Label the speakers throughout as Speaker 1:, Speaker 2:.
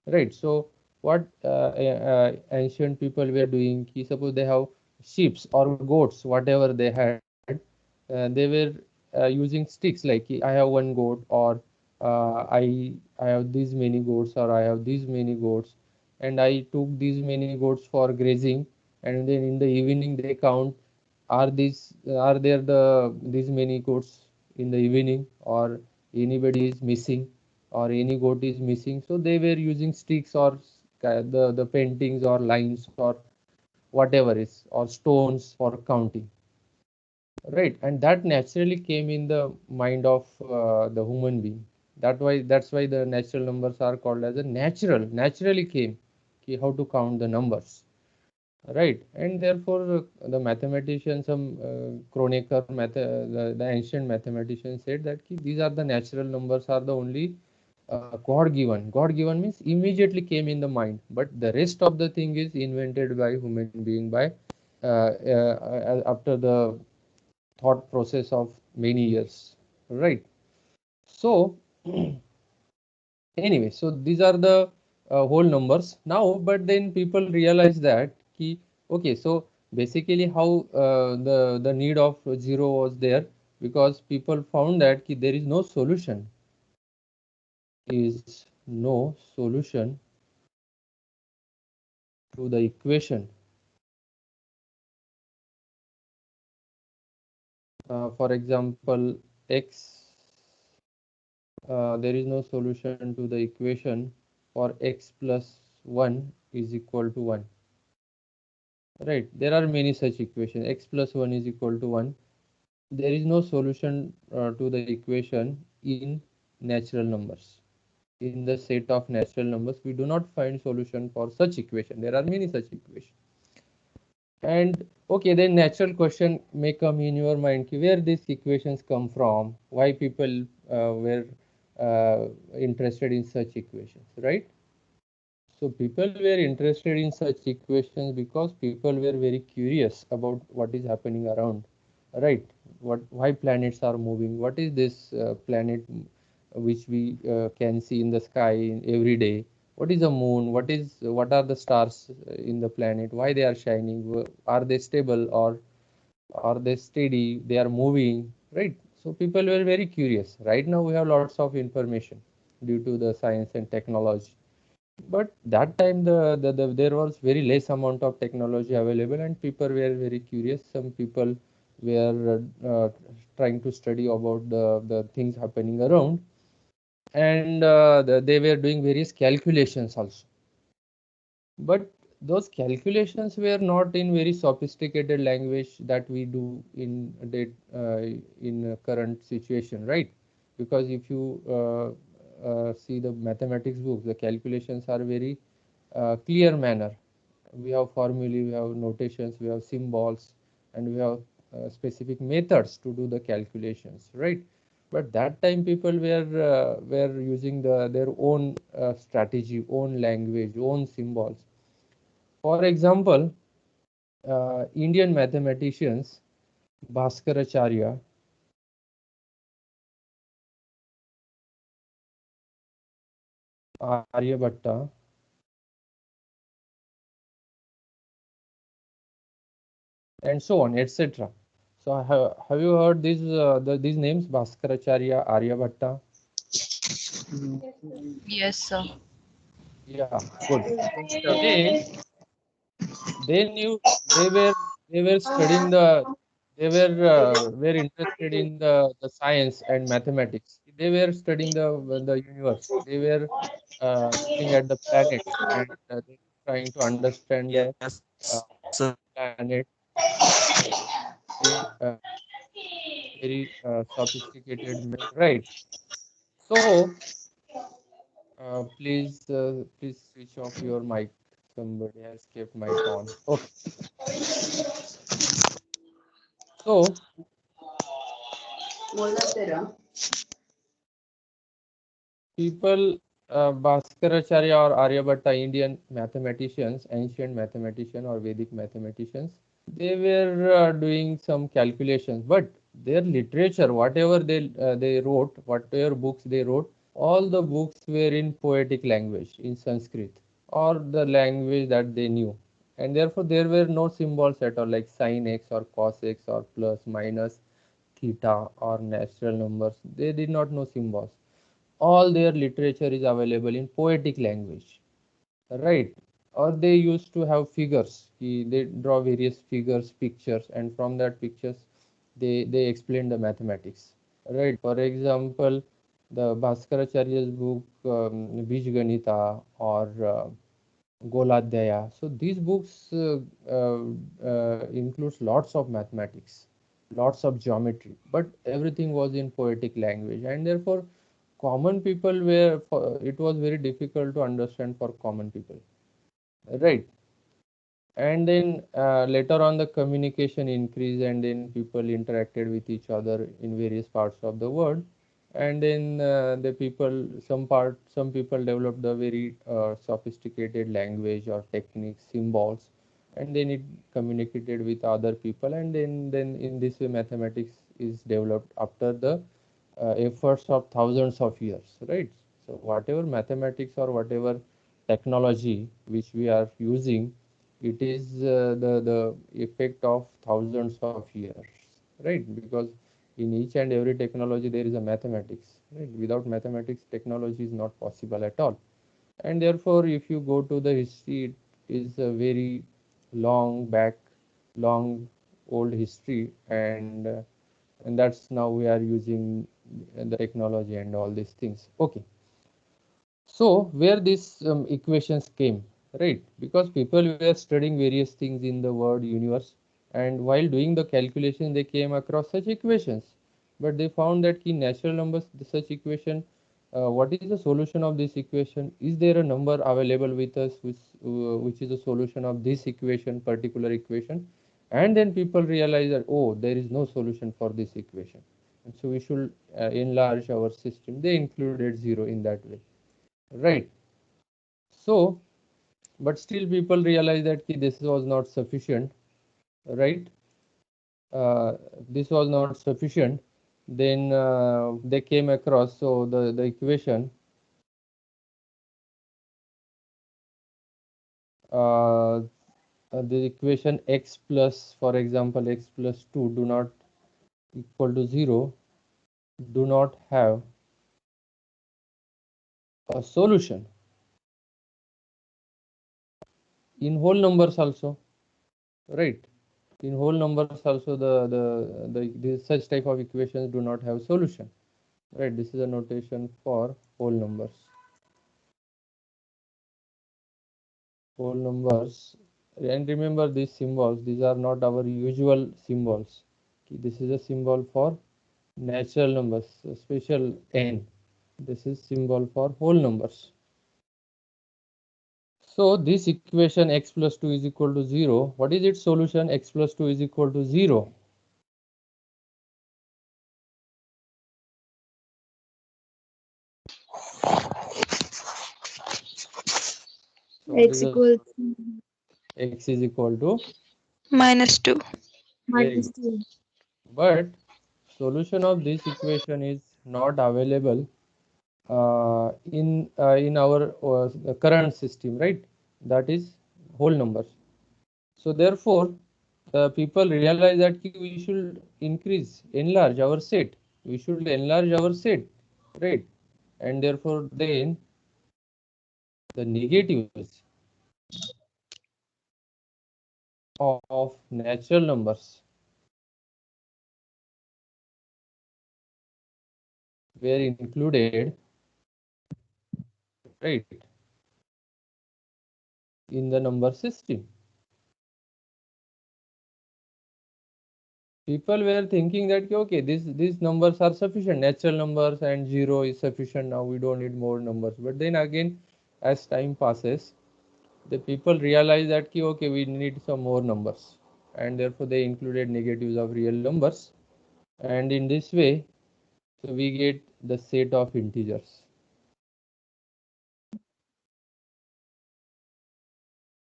Speaker 1: right? So what ancient people were doing, suppose they have sheep or goats, whatever they had, they were using sticks, like I have one goat, or I have these many goats, or I have these many goats, and I took these many goats for grazing, and then in the evening they count, are there these many goats in the evening, or anybody is missing, or any goat is missing. So they were using sticks, or the paintings or lines or whatever is, or stones for counting, right? And that naturally came in the mind of the human being. That's why the natural numbers are called as a naturally came, how to count the numbers, right? And therefore the mathematician, some Kronecker the ancient mathematician said that these are the natural numbers, are the only god given means immediately came in the mind, but the rest of the thing is invented by human being by after the thought process of many years, right? So anyway, so these are the whole numbers now, but then people realize that okay, so basically how the need of zero was there, because people found that there is no solution, is no solution to the equation. For example, x, there is no solution to the equation for x plus 1 is equal to 1. Right, there are many such equations. X plus 1 is equal to 1. There is no solution to the equation in natural numbers. In the set of natural numbers, we do not find solution for such equation. There are many such equations. And okay, then natural question may come in your mind, where these equations come from, why people were interested in such equations, right? So people were interested in such equations because people were very curious about what is happening around, right? Why planets are moving? What is this planet which we can see in the sky every day? What is the moon? What are the stars in the planet? Why they are shining? Are they stable, or are they steady? They are moving, right? So people were very curious. Right now we have lots of information due to the science and technology, but that time there was very less amount of technology available, and people were very curious. Some people were trying to study about the things happening around, and they were doing various calculations also. But those calculations were not in very sophisticated language that we do in current situation, right? Because if you see the mathematics books, the calculations are very clear manner. We have formulae, we have notations, we have symbols, and we have specific methods to do the calculations, right? But that time people were using their own strategy, own language, own symbols. For example, Indian mathematicians Bhaskaracharya, Aryabhatta, and so on, etc. So have you heard these names, Bhaskaracharya, Aryabhatta?
Speaker 2: Yes, sir.
Speaker 1: Yeah, good. So they knew, they were they were studying were interested in the science and mathematics. They were studying the universe. They were looking at the planets, and they were trying to understand the
Speaker 3: Yes,
Speaker 1: uh, planet in very sophisticated manner, right? So please switch off your mic. Somebody has kept mic on. Okay. So people, Bhaskaracharya or Aryabhatta, Indian mathematicians, ancient mathematician or Vedic mathematicians, they were doing some calculations, but their literature, whatever they wrote, whatever books they wrote, all the books were in poetic language, in Sanskrit, or the language that they knew. And therefore, there were no symbols at all, like sin x or cos x or plus, minus, theta, or natural numbers. They did not know symbols. All their literature is available in poetic language, right? Or they used to have figures. They draw various figures, pictures, and from that pictures, they explain the mathematics. Right. For example, the Bhaskaracharya's book Bijganita or Goladhyaya. So these books includes lots of mathematics, lots of geometry, but everything was in poetic language, and therefore common people were. It was very difficult to understand for common people. Right. And then later on the communication increased, and then people interacted with each other in various parts of the world, and then the people some people developed a very sophisticated language or techniques, symbols, and then it communicated with other people, and then in this way mathematics is developed after the efforts of thousands of years, right? So whatever mathematics or whatever technology which we are using, it is the effect of thousands of years, right? Because in each and every technology there is a mathematics, right? Without mathematics, technology is not possible at all. And therefore, if you go to the history, it is a very long back, long old history, and that's now we are using the technology and all these things. Okay. So where these equations came, right? Because people were studying various things in the world universe, and while doing the calculation, they came across such equations. But they found that key natural numbers, such equation, what is the solution of this equation? Is there a number available with us which is a solution of this equation, particular equation? And then people realize that, oh, there is no solution for this equation. And so we should enlarge our system. They included zero in that way. Right. So, but still people realize that this was not sufficient, right? This was not sufficient. Then they came across, so the equation, the equation x plus, for example, x plus 2 do not equal to 0, do not have a solution in whole numbers also, right? In whole numbers also, such type of equations do not have solution. Right, this is a notation for whole numbers. Whole numbers, and remember these symbols, these are not our usual symbols. This is a symbol for natural numbers, a special n. This is symbol for whole numbers. So this equation x plus 2 is equal to 0. What is its solution? X plus 2 is equal to 0. So what is
Speaker 2: X
Speaker 1: the
Speaker 2: equals
Speaker 1: x is equal to
Speaker 3: -2.
Speaker 1: very
Speaker 2: minus
Speaker 1: good.
Speaker 2: 2.
Speaker 1: But solution of this equation is not available in our current system, right? That is whole numbers. So therefore, the people realize that we should increase, enlarge our set. We should enlarge our set, right? And therefore, then the negatives of natural numbers were included, right, in the number system. People were thinking that okay, these numbers are sufficient, natural numbers, and 0 is sufficient. Now we don't need more numbers. But then again, as time passes, the people realize that okay, we need some more numbers, and therefore they included negatives of real numbers, and in this way, so we get the set of integers.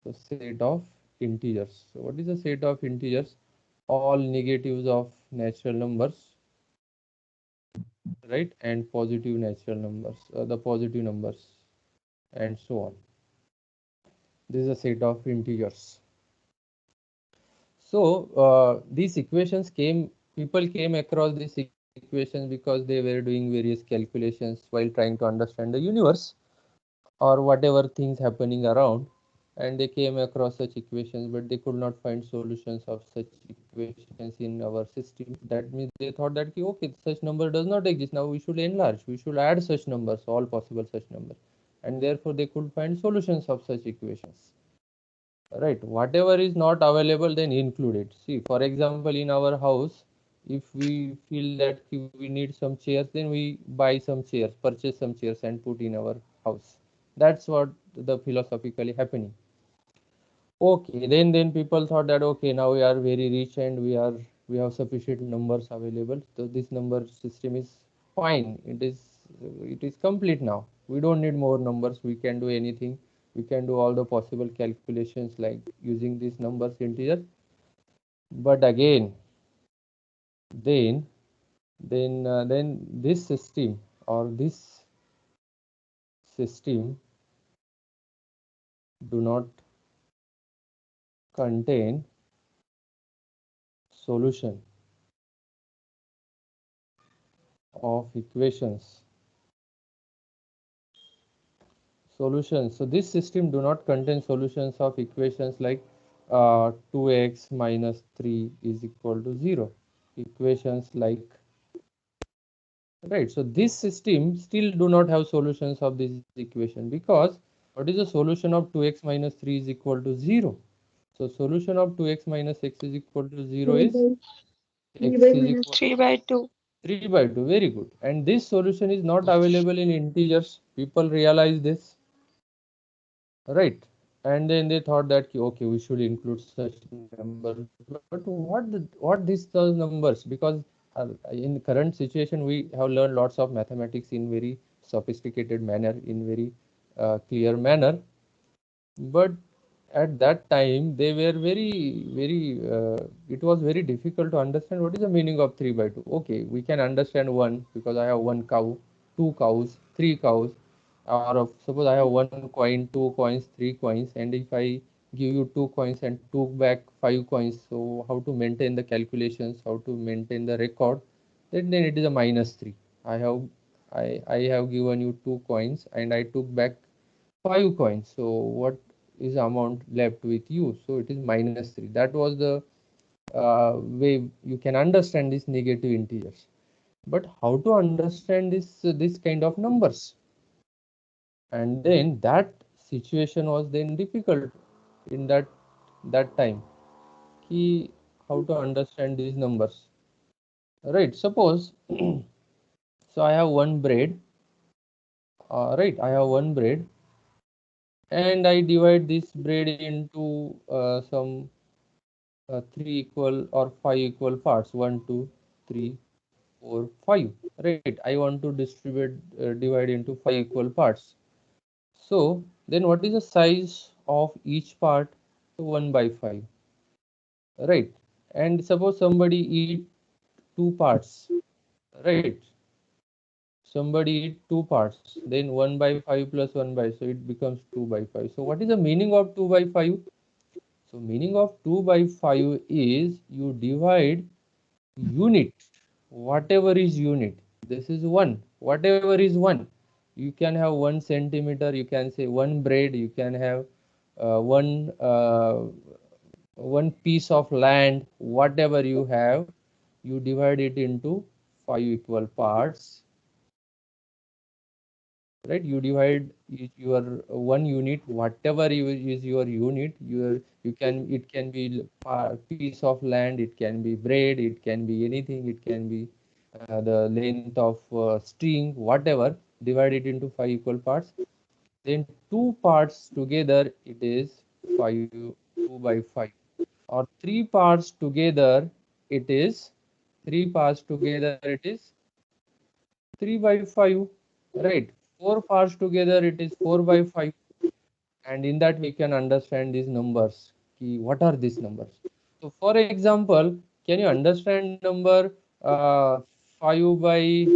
Speaker 1: The set of integers. So what is the set of integers? All negatives of natural numbers right? And positive natural numbers, the positive numbers, and so on. This is a set of integers. So these equations came, people came across these equations because they were doing various calculations while trying to understand the universe or whatever things happening around, and they came across such equations, but they could not find solutions of such equations in our system. That means they thought that okay, such number does not exist, now we should enlarge, we should add such numbers, all possible such numbers, and therefore they could find solutions of such equations. Right, whatever is not available, then include it. See, for example, in our house, if we feel that we need some chairs, then we buy some chairs, purchase some chairs and put in our house. That's what the philosophically happening. Okay, then people thought that okay, now we are very rich and we have sufficient numbers available, so this number system is fine, it is complete now, we don't need more numbers, we can do anything, we can do all the possible calculations like using these numbers integer. But again, then then this system or this system do not contain solution of equations. Solutions. So this system do not contain solutions of equations like 2x minus 3 is equal to 0. Equations like, right. So this system still do not have solutions of this equation, because what is the solution of 2x minus 3 is equal to 0? So solution of 2x minus x is equal to 0
Speaker 2: 3
Speaker 1: is
Speaker 2: by
Speaker 1: x is equal
Speaker 2: 3 by 2.
Speaker 1: 3 by 2. Very good. And this solution is not available in integers. People realize this. Right, and then they thought that okay, we should include such numbers, but what these those numbers, because in current situation we have learned lots of mathematics in very sophisticated manner, in very clear manner, but at that time they were very it was very difficult to understand what is the meaning of 3 by 2. Okay, we can understand one, because I have one cow, two cows, three cows, or suppose I have one coin, two coins, three coins, and if I give you two coins and took back five coins, so how to maintain the calculations, how to maintain the record, then it is a minus 3. I have given you two coins and I took back five coins, so what is the amount left with you? So it is minus 3. That was the way you can understand these negative integers. But how to understand this kind of numbers? And then that situation was then difficult in that time. Ki how to understand these numbers? Right. Suppose so I have one bread. Right. I have one bread, and I divide this bread into some three equal or five equal parts. One, two, three, four, five. Right. I want to divide into five equal parts. So then what is the size of each part? 1 by 5. Right. And suppose somebody eat two parts. Right. Somebody eat two parts. Then 1 by 5 plus 1 by, so it becomes 2 by 5. So what is the meaning of 2 by 5? So meaning of 2 by 5 is you divide unit, whatever is unit. This is 1, whatever is 1. You can have 1 centimeter, you can say 1 bread, you can have one piece of land, whatever you have, you divide it into 5 equal parts, right? You divide your one unit, whatever is your unit, you can, it can be piece of land, it can be bread, it can be anything, it can be the length of string, whatever. Divide it into 5 equal parts, then two parts together it is 5, 2 by 5, or three parts together it is, three parts together it is 3 by 5, right? Four parts together it is 4 by 5, and in that we can understand these numbers. What are these numbers? So for example, can you understand number 5 by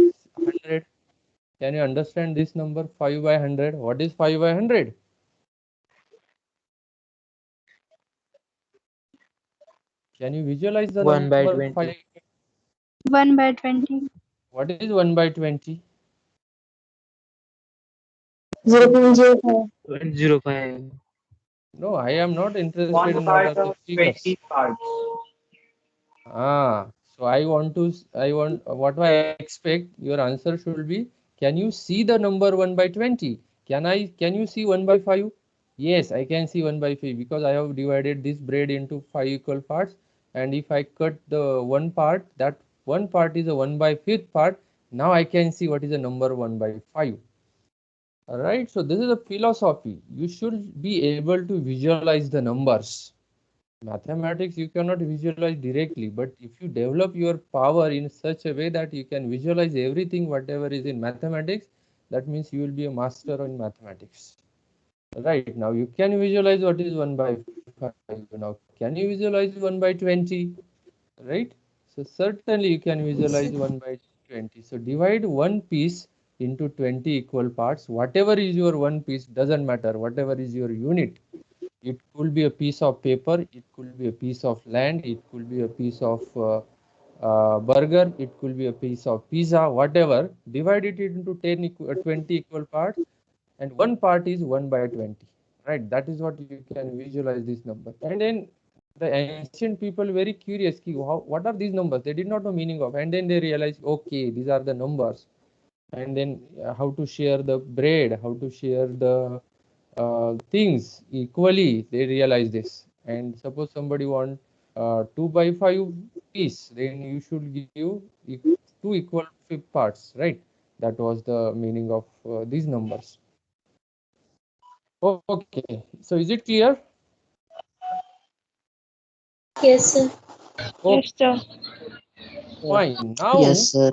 Speaker 1: Can you understand this number 5 by 100? What is 5 by 100? Can you visualize the
Speaker 2: 1 by
Speaker 1: number 5?
Speaker 2: 20.
Speaker 3: 1 by 20.
Speaker 1: What is 1 by 20?
Speaker 3: 0.05.
Speaker 2: 0.05.
Speaker 1: No, I am not interested
Speaker 4: One
Speaker 1: in what
Speaker 4: part
Speaker 1: are the
Speaker 4: of
Speaker 1: figures.
Speaker 4: 20 parts.
Speaker 1: So I want, what I expect, your answer should be, can you see the number 1 by 20? Can you see 1 by 5? Yes, I can see 1 by 5 because I have divided this bread into 5 equal parts. And if I cut the one part, that one part is a 1 by 5th part. Now I can see what is the number 1 by 5. Alright, so this is a philosophy. You should be able to visualize the numbers. Mathematics you cannot visualize directly, but if you develop your power in such a way that you can visualize everything whatever is in mathematics, that means you will be a master in mathematics. Right, now you can visualize what is 1 by 5. Now can you visualize 1 by 20? Right, so certainly you can visualize
Speaker 3: Yes,
Speaker 1: 1 by 20. So divide one piece into 20 equal parts. Whatever is your one piece, doesn't matter, whatever is your unit. It could be a piece of paper, it could be a piece of land, it could be a piece of burger, it could be a piece of pizza, whatever. Divide it into 20 equal parts, and one part is 1 by 20. Right, that is what you can visualize this number. And then the ancient people very curious, ki, what are these numbers? They did not know meaning of, and then they realize, okay, these are the numbers. And then how to share the bread, how to share the things equally, they realize this. And suppose somebody want 2 by 5 piece, then you should give two equal fifth parts, right? That was the meaning of these numbers. Okay, so is it clear?
Speaker 3: yes, sir.
Speaker 1: Okay,
Speaker 3: Yes, sir.
Speaker 1: fine. Now,
Speaker 2: Yes, sir.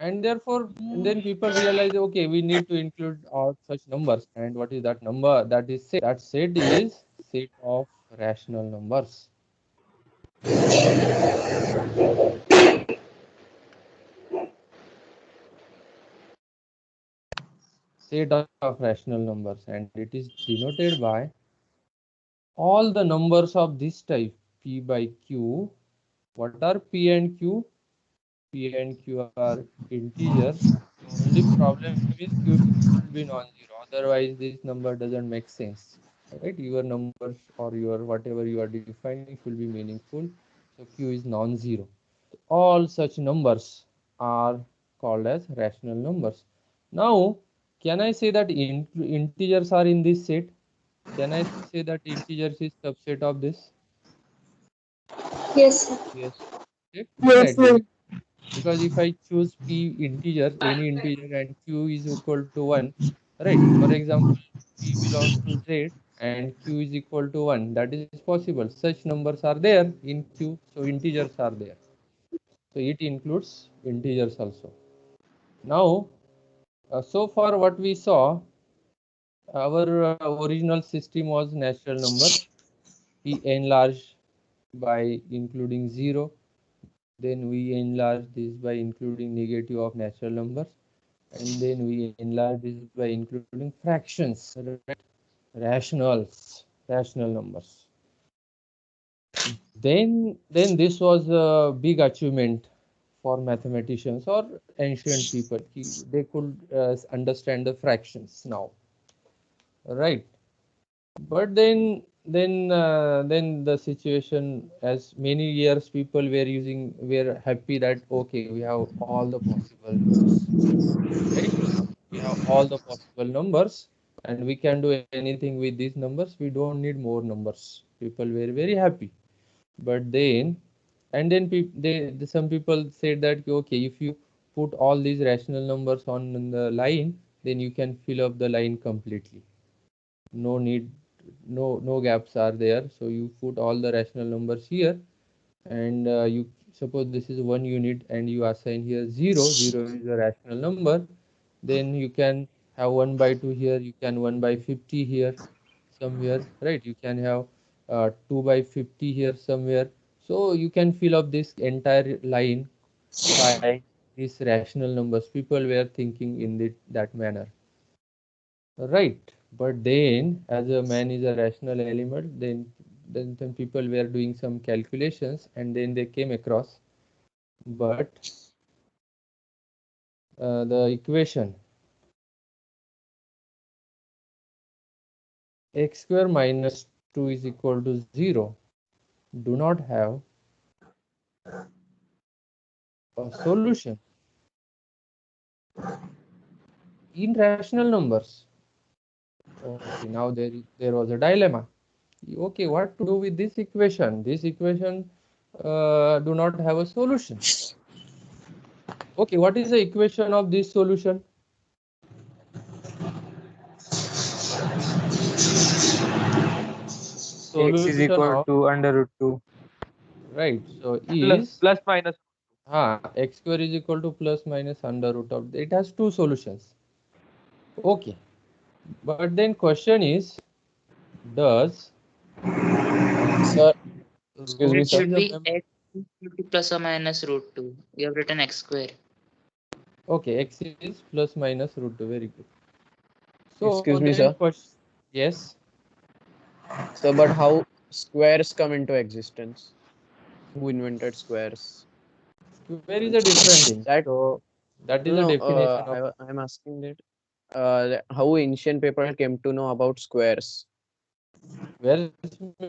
Speaker 1: and therefore, and then people realize, okay, we need to include all such numbers. And what is that number? That is set. That set is set of rational numbers. Set of rational numbers, and it is denoted by all the numbers of this type, p by q. What are p and q? P and q are integers. The only problem is q should be non-zero, otherwise this number doesn't make sense. Right, your numbers or your whatever you are defining should be meaningful. So q is non-zero. All such numbers are called as rational numbers. Now, can I say that integers are in this set? Can I say that integers is subset of this?
Speaker 3: Yes, sir.
Speaker 1: Yes. Okay.
Speaker 3: Yes,
Speaker 1: Right.
Speaker 3: sir.
Speaker 1: Because if I choose p integers, any integer, and q is equal to 1, right? For example, p belongs to z and q is equal to 1. That is possible. Such numbers are there in q, so integers are there. So it includes integers also. Now, so far what we saw, our original system was natural numbers. We enlarged by including 0. Then we enlarge this by including negative of natural numbers. And then we enlarge this by including fractions, right? Rational numbers. Then this was a big achievement for mathematicians or ancient people. They could understand the fractions now, right? But then the situation, as many years people were happy that okay, we have all the possible numbers, right? We have all the possible numbers and we can do anything with these numbers. We don't need more numbers. People were very happy. But then, and then some people said that okay, if you put all these rational numbers on the line, then you can fill up the line completely. No need, no gaps are there. So you put all the rational numbers here, and you suppose this is one unit, and you assign here 0. 0 is a rational number. Then you can have 1 by 2 here. You can 1 by 50 here somewhere, right? You can have 2 by 50 here somewhere. So you can fill up this entire line by these rational numbers. People were thinking in that manner, right? But then, as a man is a rational element, then people were doing some calculations, and then they came across. But the equation x square minus 2 is equal to 0 do not have a solution in rational numbers. Okay, now there was a dilemma. Okay, what to do with this equation? This equation do not have a solution. Okay, what is the equation of this solution?
Speaker 2: X is
Speaker 1: Solution
Speaker 2: equal
Speaker 1: of,
Speaker 2: to under root 2
Speaker 1: right, so
Speaker 2: plus
Speaker 1: is
Speaker 2: plus minus.
Speaker 1: x square is equal to plus minus under root of, it has two solutions. Okay, but then question is, does
Speaker 4: Sir, excuse
Speaker 1: root
Speaker 4: me,
Speaker 5: It
Speaker 4: sir.
Speaker 1: is
Speaker 5: should
Speaker 1: a
Speaker 5: be x equal to plus or minus root 2. You have written x square.
Speaker 1: okay, x is plus minus root 2, very good. So
Speaker 4: Excuse me,
Speaker 1: then
Speaker 4: sir.
Speaker 1: question, yes,
Speaker 4: Sir, but how squares come into existence? Who invented squares?
Speaker 1: square is a different thing.
Speaker 4: That
Speaker 1: So that is
Speaker 4: no,
Speaker 1: a
Speaker 4: no.
Speaker 1: definition of
Speaker 4: I'm asking that. How ancient people came to know about squares?
Speaker 1: square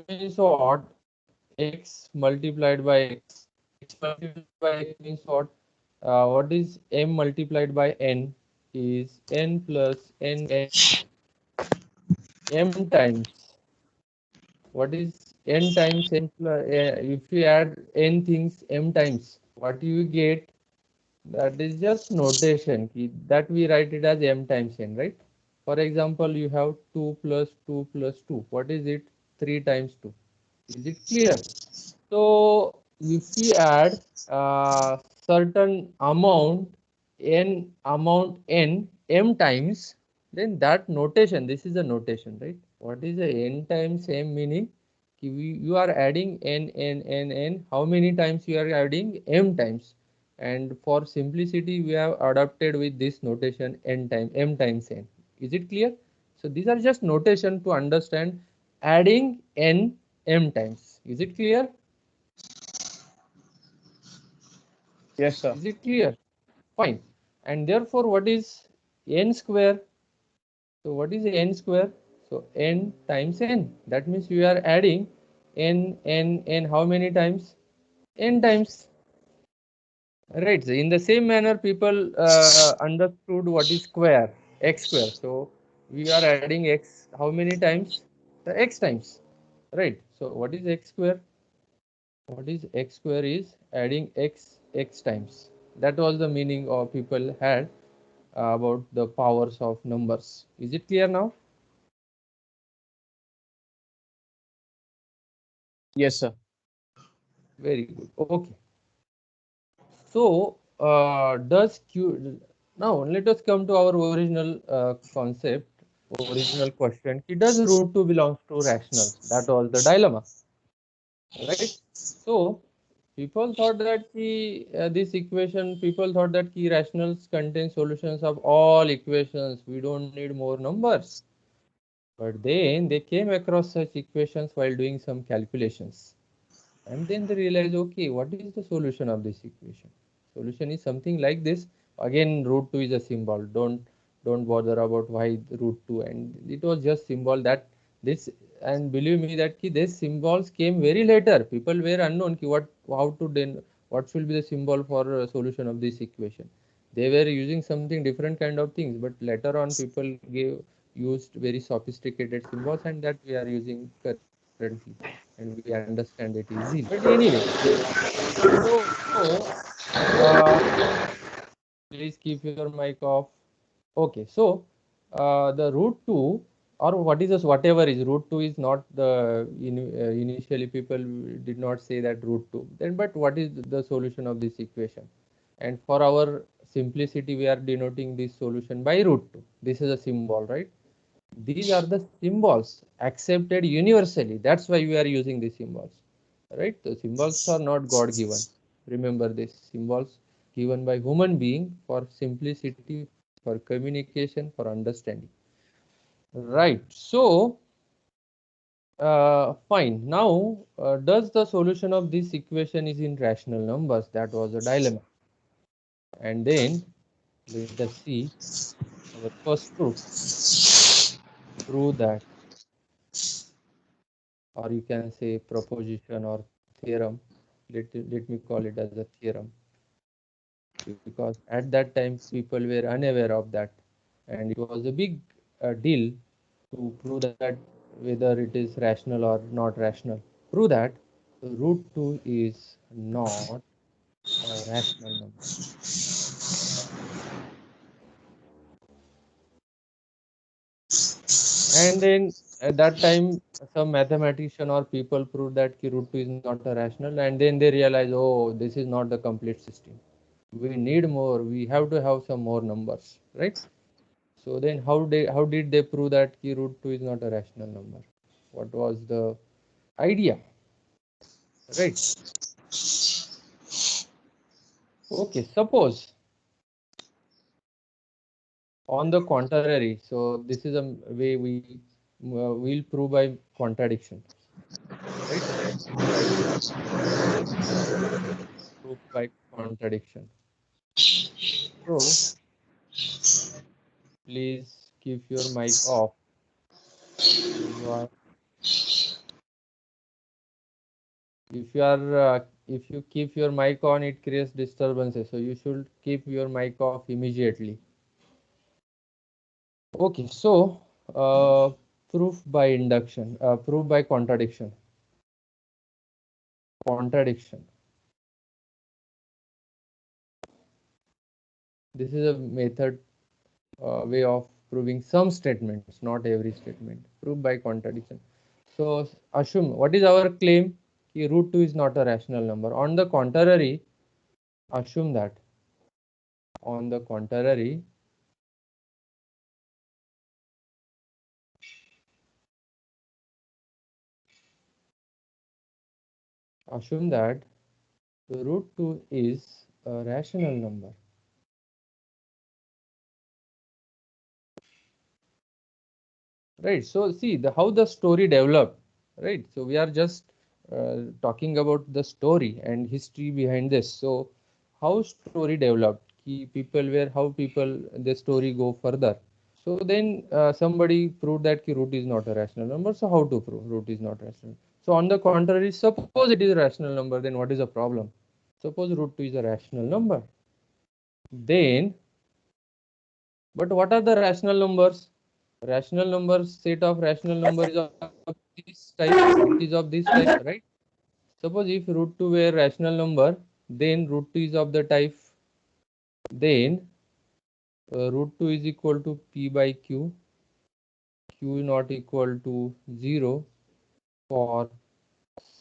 Speaker 1: means what? X multiplied by x. X multiplied by x means what? What is m multiplied by n? Is n plus n m times. What is n times m plus? If you add n things m times, what you get? That is just notation that we write it as m times n, right? For example, you have 2 plus 2 plus 2. What is it? 3 times 2. Is it clear? So if we add certain amount n m times, then that notation, this is a notation, right? What is the n times m meaning? You are adding n. How many times you are adding m times? And for simplicity, we have adapted with this notation m times n. Is it clear? So these are just notation to understand adding n m times. Is it clear?
Speaker 4: Yes, sir.
Speaker 1: Is it clear? Fine. And therefore, what is n square? So what is n square? So n times n. That means we are adding n how many times? N times. Right. So in the same manner, people understood what is square, x square. So we are adding x how many times? The x times. Right. So what is x square? What is x square is adding x times. That was the meaning of people had about the powers of numbers. Is it clear now?
Speaker 4: Yes, sir.
Speaker 1: Very good. Okay. So does q now let us come to our original concept, original question. Does root 2 belongs to rationals? That was the dilemma, right? So people thought that this equation, people thought that key rationals contain solutions of all equations. We don't need more numbers. But then they came across such equations while doing some calculations. And then they realize, okay, what is the solution of this equation? Solution is something like this. Again, root 2 is a symbol. Don't bother about why root 2. And it was just symbol that this, and believe me that these symbols came very later. People were unknown how to then what should be the symbol for solution of this equation. They were using something different kind of things, but later on people used very sophisticated symbols, and that we are using currently, and we understand it easily. But anyway, so please keep your mic off. Okay, so the root 2, or what is this, whatever is root 2 is not the initially people did not say that root 2. Then, but what is the solution of this equation? And for our simplicity, we are denoting this solution by root 2. This is a symbol, right? These are the symbols accepted universally. That's why we are using these symbols, right? The symbols are not God given. Remember this, symbols given by human being for simplicity, for communication, for understanding. Right. So, fine. Now, does the solution of this equation is in rational numbers? That was a dilemma. And then let us see our first proof. Prove that, or you can say proposition or theorem. Let me call it as a theorem, because at that time people were unaware of that, and it was a big deal to prove that whether it is rational or not rational. Prove that root 2 is not a rational number. And then at that time, some mathematician or people proved that root 2 is not a rational, and then they realize, oh, this is not the complete system. We need more. We have to have some more numbers, right? So then, how did they prove that root 2 is not a rational number? What was the idea, right? Okay, suppose on the contrary, so this is a way we will prove by contradiction, right? By proof by contradiction. So please keep your mic off. You are, if you keep your mic on, it creates disturbances. So you should keep your mic off immediately. Okay, so proof by induction, proof by contradiction. Contradiction. This is a method, way of proving some statements, not every statement. Proof by contradiction. So assume, what is our claim? Root 2 is not a rational number. On the contrary, assume that. On the contrary, assume that root 2 is a rational number. Right. So see how the story developed. Right. So we are just talking about the story and history behind this. So how story developed? How people the story go further. So then somebody proved that root is not a rational number. So how to prove root is not rational? So on the contrary, suppose it is a rational number, then what is the problem? Suppose root 2 is a rational number. Then, but what are the rational numbers? Rational numbers, set of rational numbers of this type. It is of this type, right? Suppose if root 2 were rational number, then root 2 is of the type, then root 2 is equal to p by q, q not equal to 0 for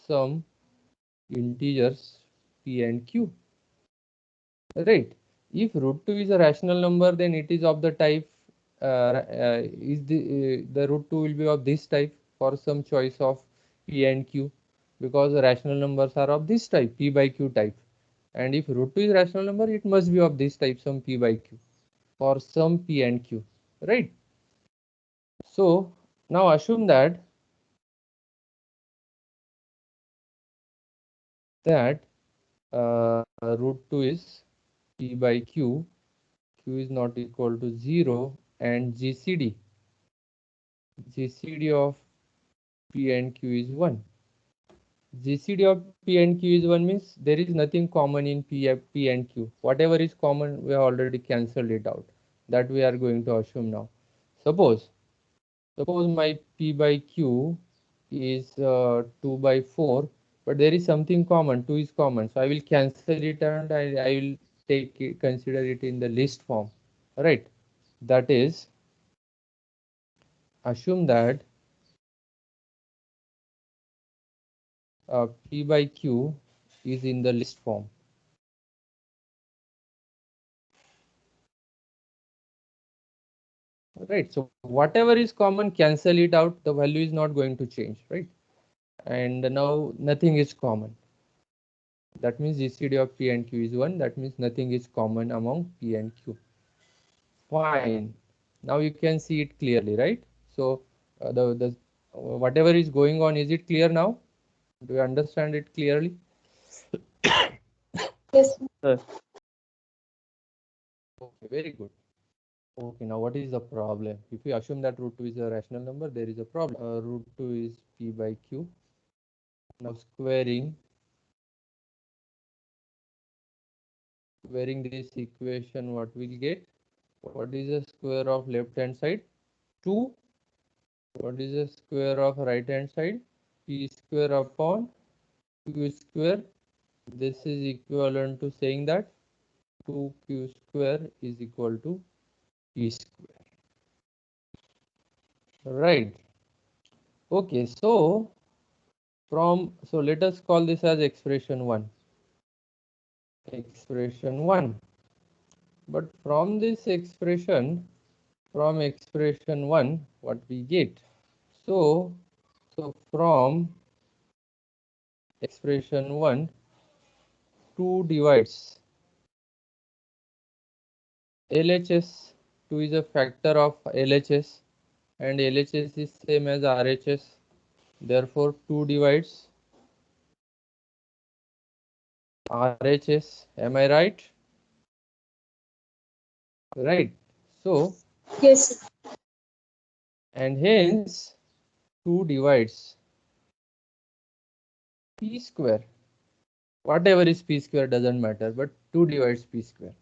Speaker 1: some integers p and q, right? If root 2 is a rational number, then it is of the type, is the root 2 will be of this type for some choice of p and q, because the rational numbers are of this type, p by q type. And if root 2 is rational number, it must be of this type, some p by q, for some p and q, right? So now assume that root 2 is p by q, q is not equal to 0, and GCD of p and q is 1. GCD of p and q is 1 means there is nothing common in p and q. Whatever is common, we have already cancelled it out. That we are going to assume now. Suppose my p by q is 2 by 4, but there is something common, 2 is common. So I will cancel it, and I will consider it in the list form. Right. That is, assume that p by q is in the list form. Right. So whatever is common, cancel it out. The value is not going to change, right? And now nothing is common. That means GCD of P and Q is 1. That means nothing is common among P and Q. Fine. Now you can see it clearly, right? So the whatever is going on, is it clear now? Do you understand it clearly?
Speaker 3: Yes,
Speaker 4: Sir.
Speaker 1: Okay, very good. Okay, now what is the problem? If we assume that root 2 is a rational number, there is a problem. Root 2 is P by Q. Now squaring this equation, what we'll get? What is the square of left hand side? 2. What is the square of right hand side? P square upon Q square. This is equivalent to saying that 2Q square is equal to P square. Right. Okay, so let us call this as expression 1. Expression 1. But from this expression, from expression 1, what we get? So from expression 1, 2 divides LHS. 2 is a factor of LHS and LHS is same as RHS. Therefore 2 divides RHS. Am I right? Right. So,
Speaker 3: yes,
Speaker 1: and hence 2 divides P square. Whatever is P square doesn't matter, but 2 divides P square.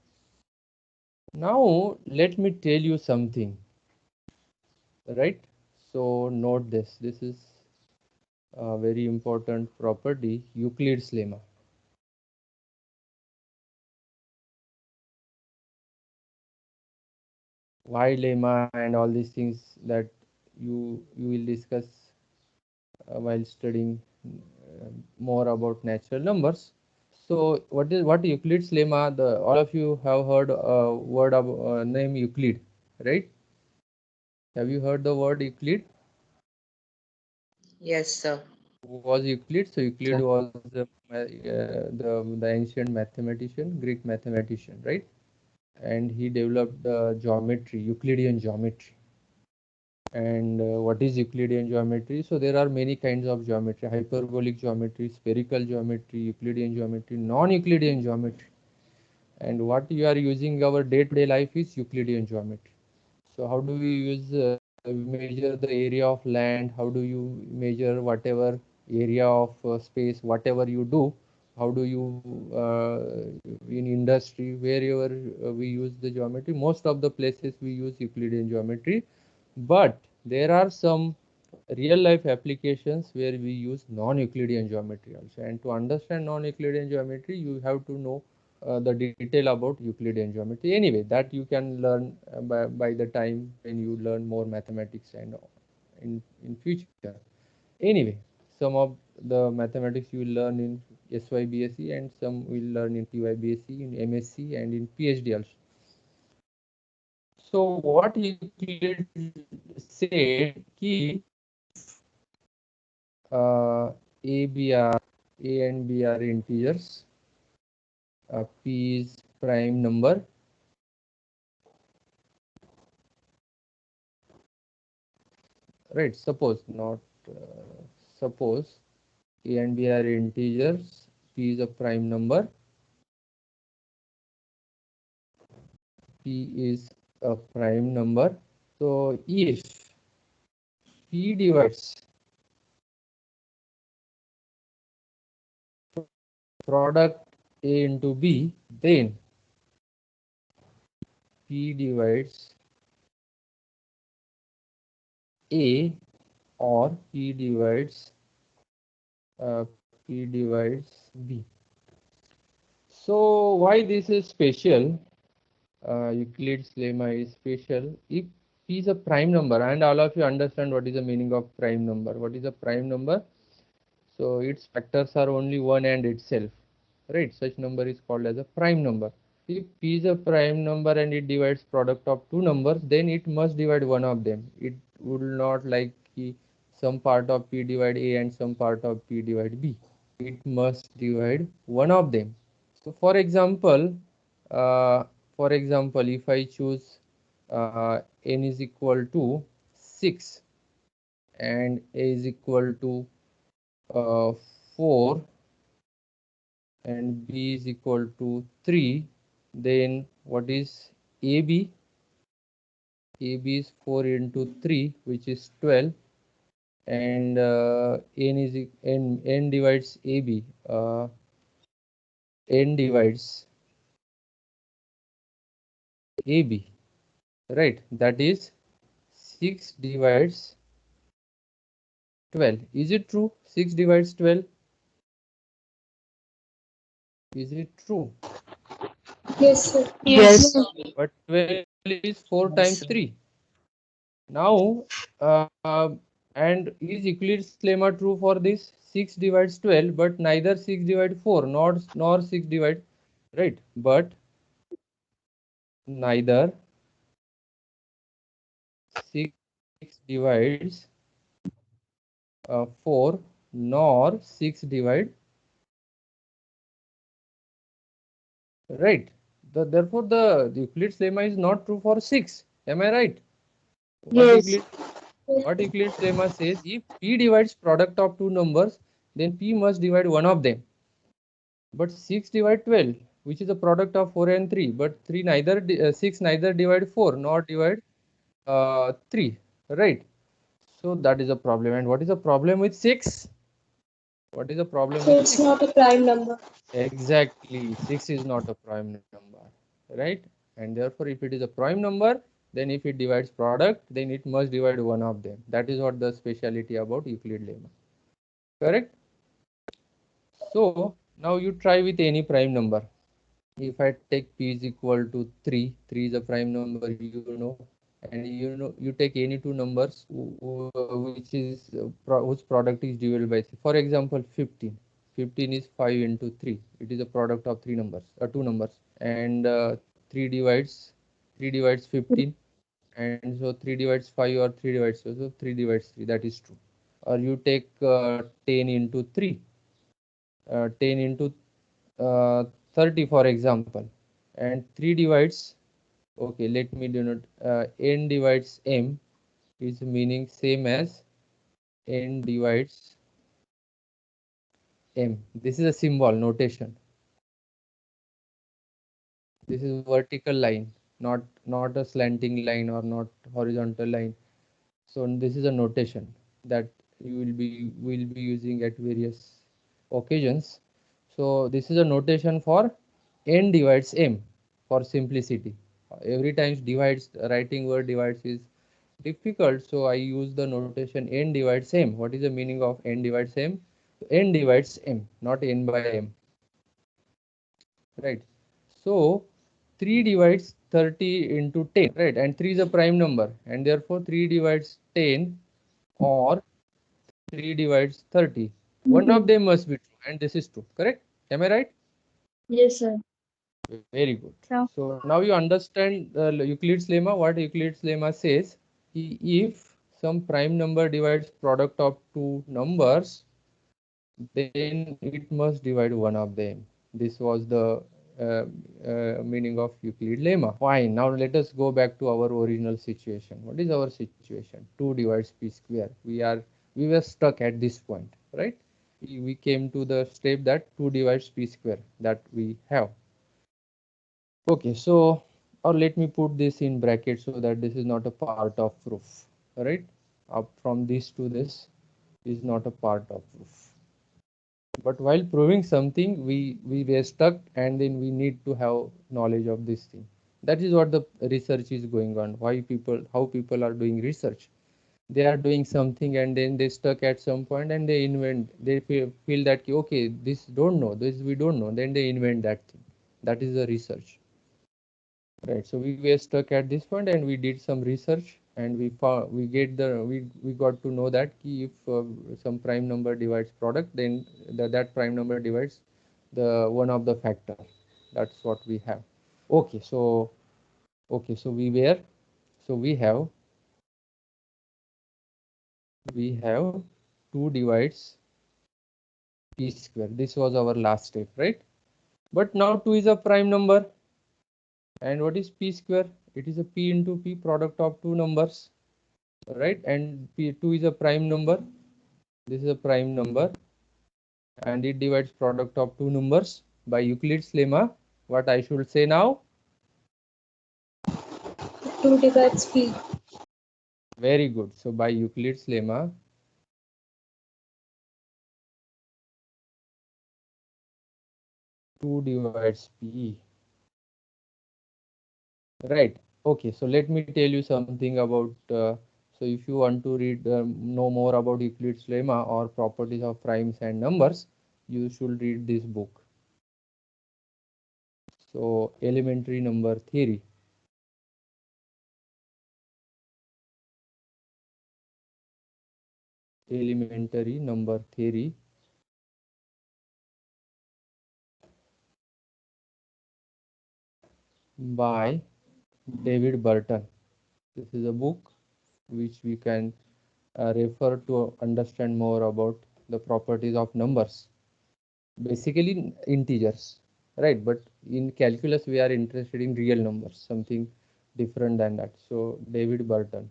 Speaker 1: Now let me tell you something, right? So note this. This is a very important property, Euclid's lemma. Why lemma and all these things that you will discuss while studying more about natural numbers. So what Euclid's lemma? All of you have heard a word of name Euclid, right? Have you heard the word Euclid?
Speaker 5: Yes, sir.
Speaker 1: Who was Euclid? So Euclid
Speaker 4: Sir.
Speaker 1: was the ancient mathematician, Greek mathematician, right? And he developed geometry, Euclidean geometry. And what is Euclidean geometry? So there are many kinds of geometry: hyperbolic geometry, spherical geometry, Euclidean geometry, non-Euclidean geometry. And what you are using our day-to-day life is Euclidean geometry. So how do we use measure the area of land? How do you measure whatever area of space, whatever you do? How do you in industry, wherever we use the geometry? Most of the places we use Euclidean geometry, but there are some real life applications where we use non-Euclidean geometry also. And to understand non-Euclidean geometry, you have to know the detail about Euclidean geometry. Anyway, that you can learn by the time when you learn more mathematics and in future. Anyway, some of the mathematics you will learn in SYBSE and some will learn in TYBSE, in MSc and in PhD also. So what Euclid said, ki if A, B are A and B are integers, P is prime number, right? Suppose not suppose A and B are integers, P is a prime number, P is a prime number. So if P divides product A into B, then P divides A or P divides B. So why this is special? Euclid's lemma is special. If P is a prime number, and all of you understand what is the meaning of prime number. What is a prime number? So its factors are only 1 and itself, right? Such number is called as a prime number. If P is a prime number and it divides product of two numbers, then it must divide one of them. It would not like some part of P divide A and some part of P divide B. it must divide one of them. So uh, for example, if I choose n is equal to 6 and a is equal to 4 and b is equal to 3, then what is AB? AB is 4 into 3, which is 12, and n divides AB. N divides AB, right? That is 6 divides 12. Is it true? 6 divides 12. Is it true?
Speaker 3: Yes, sir.
Speaker 2: Yes.
Speaker 1: But 12 is 4 times
Speaker 5: Yes,
Speaker 1: 3. Now, and is Euclid's lemma true for this? 6 divides 12, but neither 6 divides 4 nor 6 divide, right? But neither 6 divides 4 nor 6 divide, right? Therefore, the Euclid's lemma is not true for 6. Am I right? What
Speaker 2: Yes.
Speaker 1: Euclid what Euclid's lemma says, if P divides product of two numbers, then P must divide one of them. But 6 divide 12, which is a product of 4 and 3, but 6 neither divide 4 nor divide 3, right? So that is a problem. And what is the problem with 6? What is the problem
Speaker 3: So
Speaker 1: with
Speaker 3: it's
Speaker 1: 6?
Speaker 3: not a prime number.
Speaker 1: Exactly, 6 is not a prime number, right? And therefore, if it is a prime number, then if it divides product, then it must divide one of them. That is what the speciality about Euclid lemma. Correct? So now you try with any prime number. If I take p is equal to 3, 3 is a prime number, and you take any two numbers which is whose product is divisible by 3. For example, 15. 15 is 5 into 3. It is a product of two numbers, and 3 divides 15, and so 3 divides 5 or 3 divides so 3 divides 3. That is true. Or you take 10 into 3, 10 into 30, for example, and 3 divides, okay, let me denote, n divides m is meaning same as n divides m. This is a symbol notation. This is vertical line, not a slanting line or not horizontal line. So this is a notation that you will be using at various occasions. So this is a notation for n divides m for simplicity. Every time divides, writing word divides is difficult, so I use the notation n divides m. What is the meaning of n divides m? N divides m, not n by m, right? So 3 divides 30 into 10, right? And 3 is a prime number, and therefore 3 divides 10 or 3 divides 30. One of them must be true, and this is true, correct? Am I right?
Speaker 3: Yes, sir.
Speaker 1: Very good.
Speaker 3: So,
Speaker 1: So now you understand Euclid's lemma. What Euclid's lemma says, if some prime number divides product of two numbers, then it must divide one of them. This was the meaning of Euclid lemma. Fine. Now let us go back to our original situation. What is our situation? 2 divides p square. We were stuck at this point, right? We came to the step that 2 divides p square that we have. Okay, so or let me put this in bracket so that this is not a part of proof, right? Up from this to this is not a part of proof. But while proving something, we were stuck, and then we need to have knowledge of this thing. That is what the research is going on. How people are doing research. They are doing something, and then they stuck at some point, and they invent. They feel that okay, this don't know, this we don't know. Then they invent that thing. That is the research. Right, so we were stuck at this point, and we did some research, and we got to know that if some prime number divides product, then that prime number divides the one of the factor. That's what we have. Okay, so we were so we have 2 divides p square. This was our last step, right? But now 2 is a prime number. And what is p square? It is a p into p, product of two numbers, right? And p2 is a prime number. This is a prime number, and it divides product of two numbers by Euclid's lemma. What I should say now?
Speaker 3: 2 divides P.
Speaker 1: Very good. So by Euclid's lemma, 2 divides p. Right. Okay. So let me tell you something about. So if you want to read, know more about Euclid's lemma or properties of primes and numbers, you should read this book. So elementary number theory. Elementary number theory by David Burton. This is a book which we can refer to understand more about the properties of numbers, basically integers, right? But in calculus we are interested in real numbers, something different than that. So David Burton.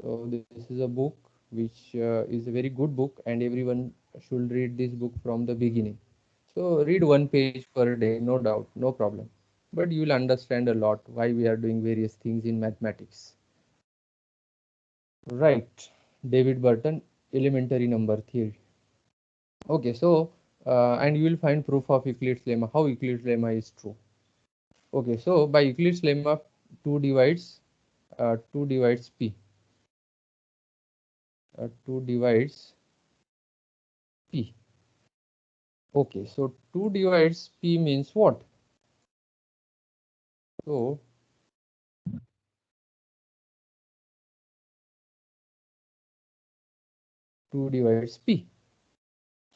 Speaker 1: So this is a book which is a very good book, and everyone should read this book from the beginning. So read one page per day, no doubt, no problem. But you will understand a lot why we are doing various things in mathematics. Right, David Burton, elementary number theory. Okay, so and you will find proof of Euclid's lemma, how Euclid's lemma is true. Okay, so by Euclid's lemma, 2 divides p. 2 divides p. Okay, so 2 divides p means what? So 2 divides p.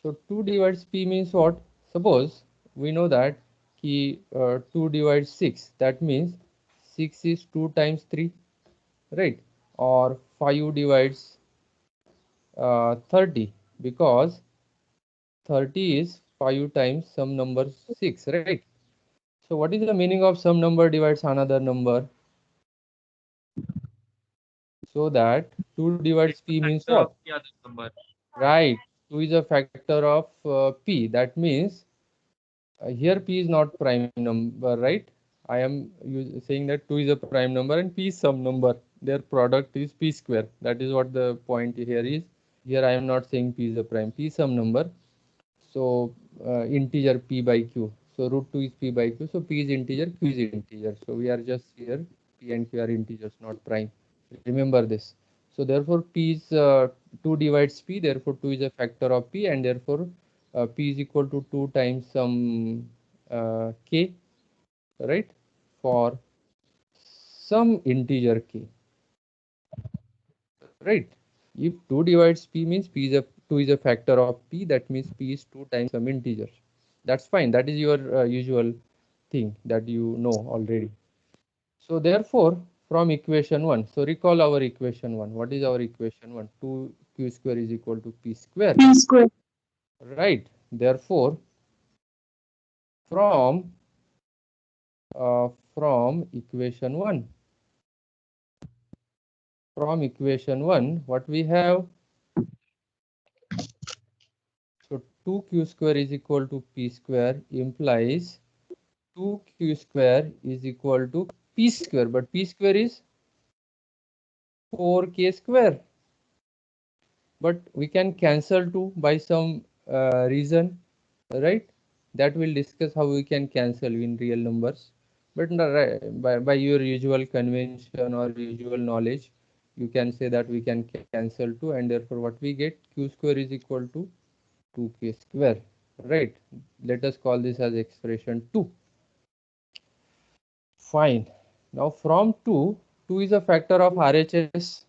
Speaker 1: So 2 divides p means what? Suppose we know that 2 divides 6. That means 6 is 2 times 3, right? Or 5 divides 30, because 30 is 5 times some number 6, right? So what is the meaning of some number divides another number? So that 2 divides p means what? Right. 2 is a factor of p. That means here p is not prime number, right? I am saying that 2 is a prime number and p is some number. Their product is p square. That is what the point here is. Here I am not saying p is a prime. P is some number. So integer p by q. So root 2 is p by q. So p is integer, q is integer. So we are just here, p and q are integers, not prime. Remember this. So therefore p is 2 divides p. Therefore 2 is a factor of p, and therefore p is equal to 2 times some k, right? For some integer k, right? If 2 divides p means p is a 2 is a factor of p, that means p is 2 times some integer. That's fine. That is your usual thing that you know already. So therefore, from equation 1, so recall our equation 1. What is our equation 1? 2q square is equal to p square.
Speaker 3: P square.
Speaker 1: Right. Therefore, from from equation 1, what we have? So 2q square is equal to p square implies 2q square is equal to p square, but p square is 4k square. But we can cancel 2 by some reason, right? That we'll discuss how we can cancel in real numbers. But by your usual convention or usual knowledge, you can say that we can cancel 2, and therefore what we get, q square is equal to 2k square, right? Let us call this as expression 2. Fine. Now from 2 is a factor of RHS.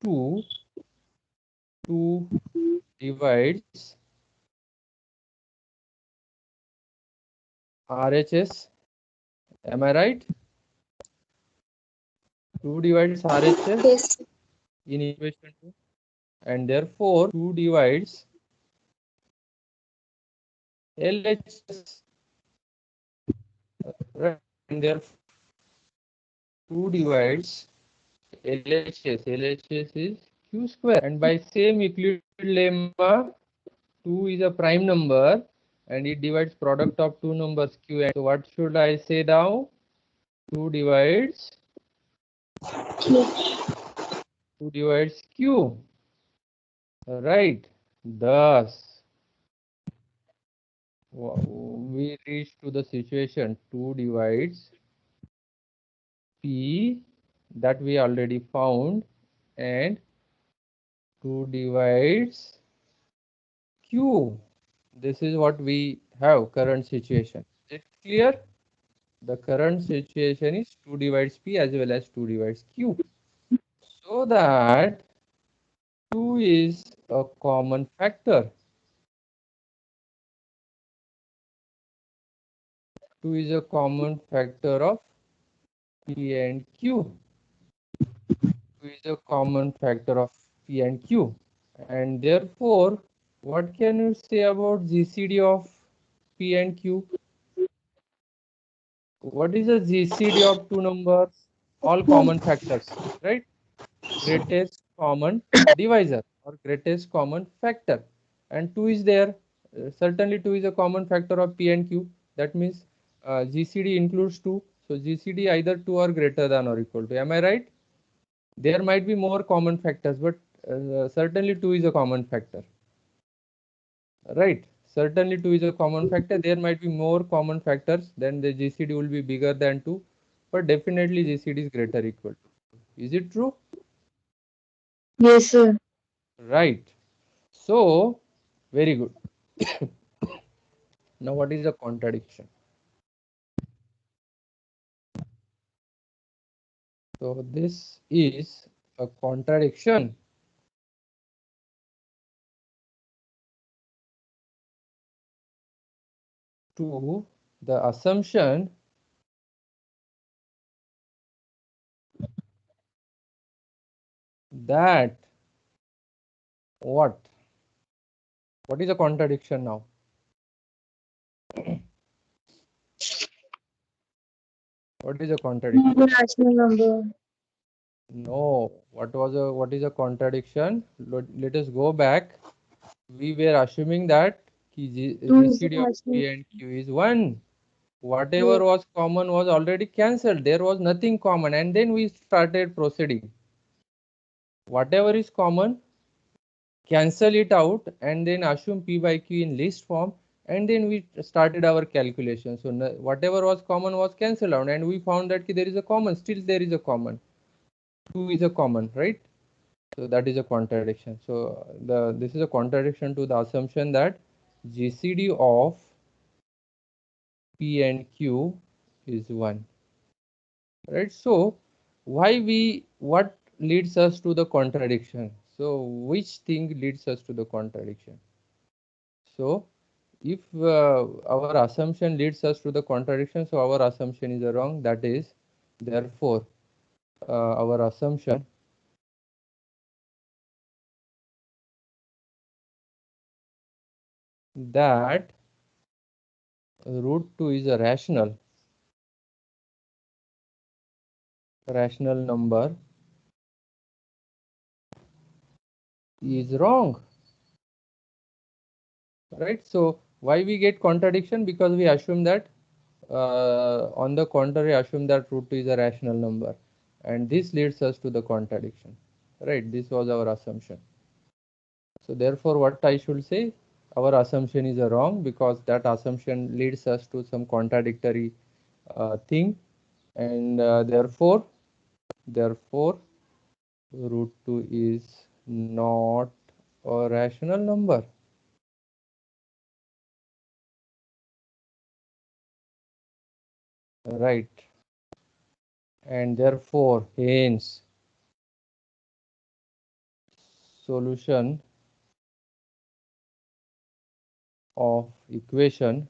Speaker 1: 2 divides RHS. Am I right? 2 divides RHS
Speaker 3: Yes.
Speaker 1: in equation 2, and therefore 2 divides LHS, right? And therefore 2 divides LHS. LHS is Q square, and by same Euclid lemma, 2 is a prime number and it divides product of two numbers Q and. So what should I say now? 2 divides
Speaker 3: Q.
Speaker 1: 2 divides Q, right? Thus we reach to the situation 2 divides P, that we already found, and 2 divides Q. This is what we have current situation. Is it clear? The current situation is 2 divides P as well as 2 divides Q. So that 2 is a common factor. 2 is a common factor of P and Q. 2 is a common factor of P and Q. And therefore, what can you say about GCD of P and Q? What is the GCD of two numbers? All common factors, right? Greatest common divisor or greatest common factor. And 2 is there. Certainly 2 is a common factor of P and Q. That means GCD includes 2. So GCD either 2 or greater than or equal to. Am I right? There might be more common factors, but certainly 2 is a common factor. Right. Certainly 2 is a common factor. There might be more common factors, then the GCD will be bigger than 2, but definitely GCD is greater or equal to. Is it true?
Speaker 2: Yes, sir.
Speaker 1: Right. So, very good. Now, what is a contradiction? So, this is a contradiction to the assumption that what? What is a contradiction now? What is a contradiction?
Speaker 2: Rational number.
Speaker 1: No. What is a contradiction? Let us go back. We were assuming that
Speaker 2: Two is
Speaker 1: GCD of
Speaker 2: rational.
Speaker 1: P and Q is 1. Whatever
Speaker 2: Yes.
Speaker 1: was common was already cancelled. There was nothing common, and then we started proceeding. Whatever is common, cancel it out, and then assume P by Q in list form, and then we started our calculation. So whatever was common was cancelled out, and we found that there is a common. Still there is a common. 2 is a common, right? So that is a contradiction. So this is a contradiction to the assumption that GCD of P and Q is 1. Right? So what leads us to the contradiction? So which thing leads us to the contradiction? So if our assumption leads us to the contradiction, so our assumption is wrong. That is, therefore, our assumption that root 2 is a rational number is wrong, right? So why we get contradiction? Because we assume that on the contrary, assume that root 2 is a rational number, and this leads us to the contradiction, right? This was our assumption. So therefore, what I should say, our assumption is wrong because that assumption leads us to some contradictory thing, and therefore root 2 is not a rational number. Right. And therefore, hence, solution of equation,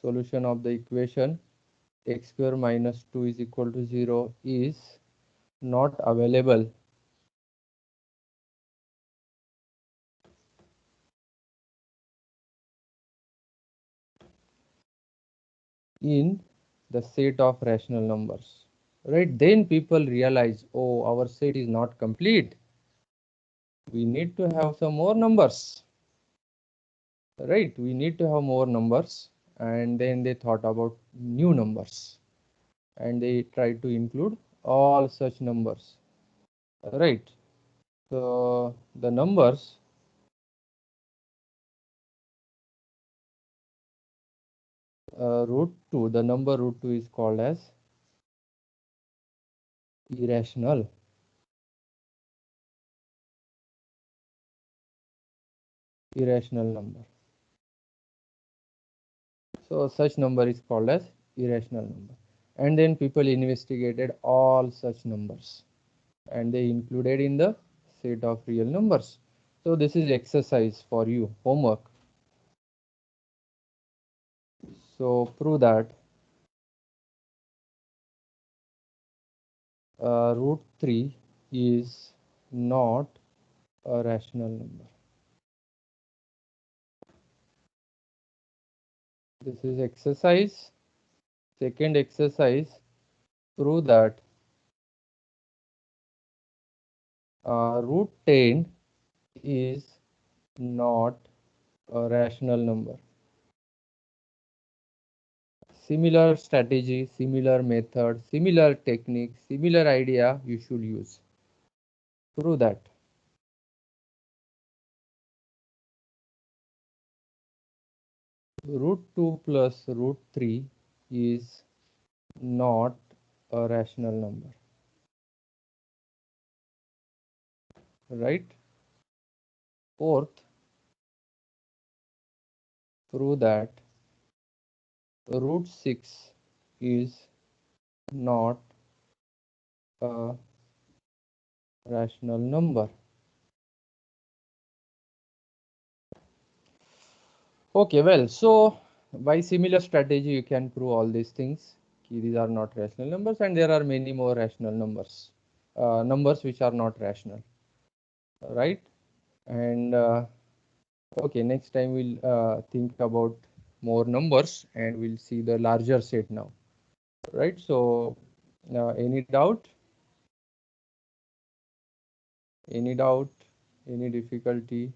Speaker 1: solution of the equation x square minus 2 is equal to 0 is not available in the set of rational numbers, right? Then people realize, oh, our set is not complete. We need to have some more numbers, right? We need to have more numbers. And then they thought about new numbers and they tried to include all such numbers, right? So the numbers root 2, the number root 2 is called as irrational. Irrational number. So such number is called as irrational number. And then people investigated all such numbers and they included in the set of real numbers. So this is exercise for you, homework. So prove that root 3 is not a rational number. This is exercise. Second exercise, prove that root 10 is not a rational number. Similar strategy, similar method, similar technique, similar idea you should use. Prove that. Root 2 plus root 3 is not a rational number. Right? Fourth, prove that root 6 is not a rational number. Okay, well, so by similar strategy, you can prove all these things. These are not rational numbers, and there are many more rational numbers, numbers which are not rational, right? And okay, next time we'll think about more numbers, and we'll see the larger set now, right? So, any doubt? Any doubt? Any difficulty?